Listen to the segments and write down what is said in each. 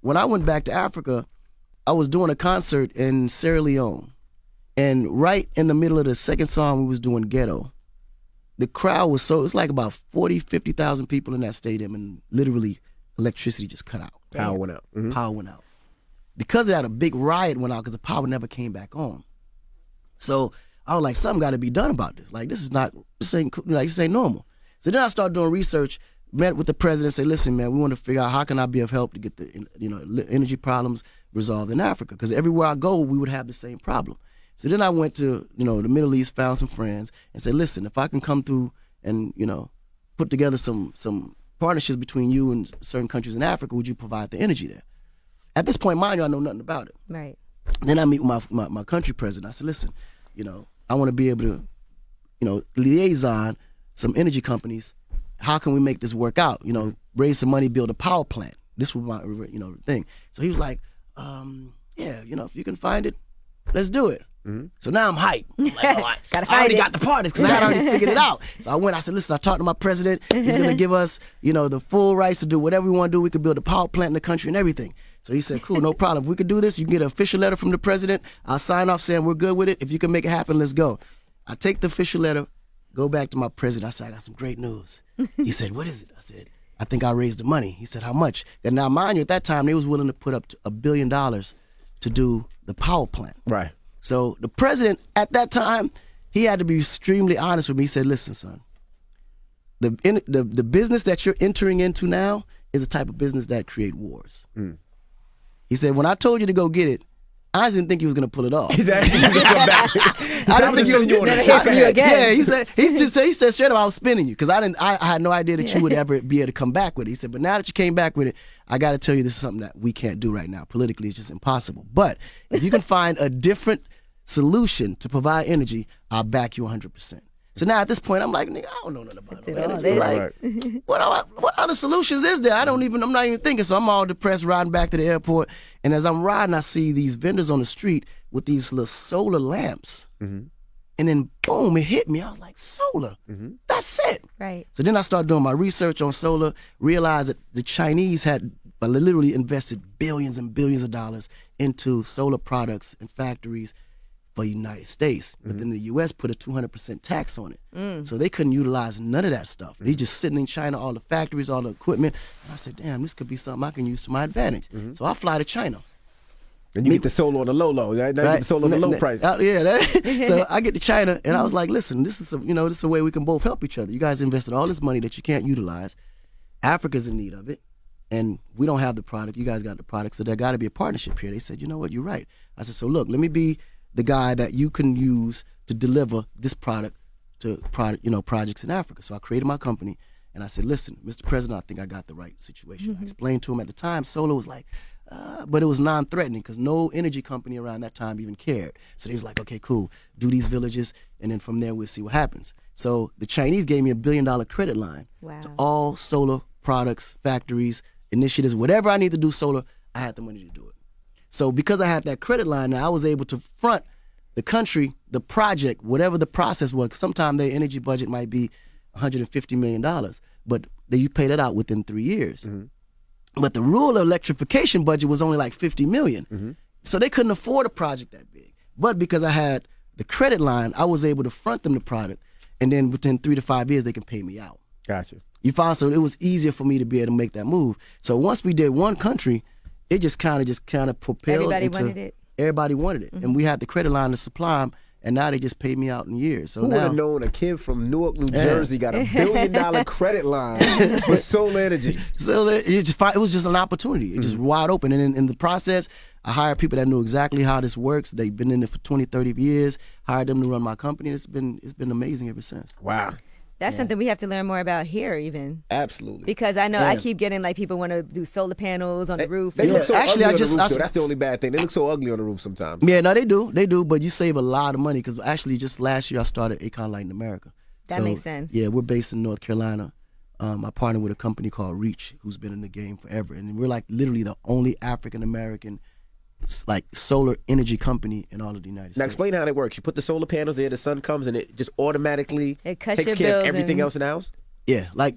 when I went back to Africa, I was doing a concert in Sierra Leone. And right in the middle of the second song, we was doing Ghetto. The crowd was it's like about 40, 50,000 people in that stadium, and literally electricity just cut out. Power went out. Mm-hmm. Power went out. Because of that, a big riot went out because the power never came back on. So I was like, something got to be done about this. Like, this ain't normal. So then I started doing research, met with the president, said, listen, man, we want to figure out how can I be of help to get the energy problems resolved in Africa. Because everywhere I go, we would have the same problem. So then I went to, the Middle East, found some friends, and said, listen, if I can come through and, put together some partnerships between you and certain countries in Africa, would you provide the energy there? At this point, mind you, I know nothing about it. Right. Then I meet with my country president. I said, listen, I want to be able to, liaison some energy companies. How can we make this work out? Raise some money, build a power plant. This was my, thing. So he was like, yeah, if you can find it, let's do it. Mm-hmm. So now I'm hyped. I'm like, I already got the partners because I had already figured it out. So I said, listen, I talked to my president. He's going to give us, the full rights to do whatever we want to do. We could build a power plant in the country and everything. So he said, cool, no problem. If we could do this, you can get an official letter from the president. I'll sign off saying we're good with it. If you can make it happen, let's go. I take the official letter, go back to my president. I said, I got some great news. He said, what is it? I said, I think I raised the money. He said, how much? And now, mind you, at that time, they was willing to put up to $1 billion to do the power plant. Right. So the president at that time, he had to be extremely honest with me. He said, listen, son, the business that you're entering into now is a type of business that create wars. Mm. He said, when I told you to go get it, I didn't think he was going to pull it off. Exactly. I didn't think he was going to hit you again. Yeah, he said straight up, I was spinning you because I had no idea that you would ever be able to come back with it. He said, but now that you came back with it, I got to tell you this is something that we can't do right now. Politically, it's just impossible. But if you can find a different solution to provide energy, I'll back you 100%. So now at this point, I'm like, nigga, I don't know nothing about energy. Like, what other solutions is there? I'm not even thinking. So I'm all depressed riding back to the airport. And as I'm riding, I see these vendors on the street with these little solar lamps. Mm-hmm. And then boom, it hit me. I was like, solar, that's it. Right. So then I started doing my research on solar, realized that the Chinese had literally invested billions and billions of dollars into solar products and factories for the United States. But then the U.S. put a 200% tax on it. So they couldn't utilize none of that stuff. They just sitting in China, all the factories, all the equipment. And I said, damn, this could be something I can use to my advantage. So I fly to China. And you get the solar on the low, right? Now you get the solar on the low price. So I get to China, and I was like, listen, this is a way we can both help each other. You guys invested all this money that you can't utilize. Africa's in need of it, and we don't have the product. You guys got the product, so there got to be a partnership here. They said, you know what, you're right. I said, so look, let me be the guy that you can use to deliver this product to projects in Africa. So I created my company, and I said, listen, Mr. President, I think I got the right situation. I explained to him at the time, solar was like, but it was non-threatening because no energy company around that time even cared. So they was like, okay, cool, do these villages, and then from there we'll see what happens. So the Chinese gave me $1 billion credit line to all solar products, factories, initiatives, whatever I need to do solar, I had the money to do it. So because I had that credit line now, I was able to front the country, the project, whatever the process was. Sometimes their energy budget might be $150 million, but you pay that out within 3 years. But the rural electrification budget was only like $50 million. So they couldn't afford a project that big. But because I had the credit line, I was able to front them the product, and then within 3 to 5 years, they can pay me out. Gotcha. You find, so it was easier for me to be able to make that move. So once we did one country, it just kind of propelled. Everybody wanted it. And we had the credit line to supply them, and now they just pay me out in years. So who would have known a kid from Newark, New Jersey got $1 billion credit line for solar energy? So it was just an opportunity. It just wide open. And in the process, I hired people that knew exactly how this works. They've been in it for 20, 30 years, hired them to run my company. It's been amazing ever since. Wow. That's something we have to learn more about here, even. Absolutely. Because I know I keep getting like people want to do solar panels on the roof. They look so ugly on the roof, though. That's the only bad thing. They look so ugly on the roof sometimes. Yeah, no, they do. But you save a lot of money because actually just last year I started Akon Light in America. That makes sense. Yeah, we're based in North Carolina. I partnered with a company called Reach, who's been in the game forever, and we're like literally the only African American like solar energy company in all of the United States. Now explain how that works. You put the solar panels there, the sun comes, and it just automatically takes care of everything else in the house? Yeah, like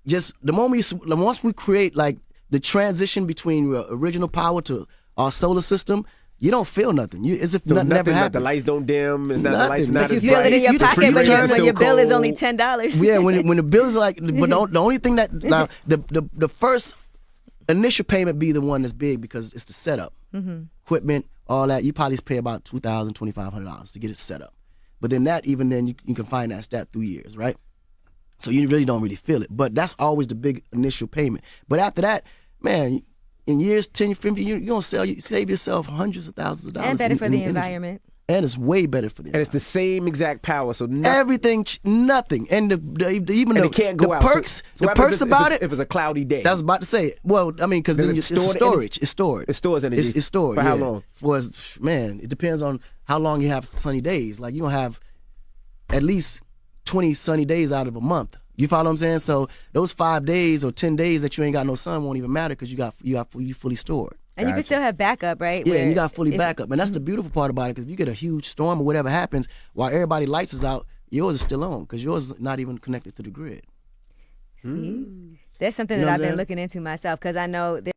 just the moment once we create like the transition between your original power to our solar system, you don't feel nothing. As if So nothing never like happened. the lights don't dim. It's not, the Nothing. lights But not But you as feel bright. it in your You pocket treat when, your when your bill is only $10. Yeah, when the bill is like, but the only thing that now the first initial payment be the one that's big because it's the setup, equipment, all that. You probably pay about $2,000, $2,500 to get it set up. But then even then you can finance that through years, right? So you really don't really feel it. But that's always the big initial payment. But after that, man, in years 10, 15, you're gonna save yourself hundreds of thousands of dollars. And better for the energy. environment. And it's way better for the And it's the same exact power. So everything, nothing, and even and the, it can't go the out. perks, So the what happens perks if about if it's a cloudy day. That's about to say. Well, I mean, because Does then it it's store the storage. It's stored. It stores energy. It's stored. For how yeah. long? Man, it depends on how long you have sunny days. Like you gonna have at least 20 sunny days out of a month. You follow what I'm saying? So those 5 days or 10 days that you ain't got no sun won't even matter because you fully stored. And you can still have backup, right? Yeah, Where and you got fully backup. And that's the beautiful part about it, because if you get a huge storm or whatever happens, while everybody lights is out, yours is still on because yours is not even connected to the grid. See? That's something You know that what I've I'm been saying? looking into myself because I know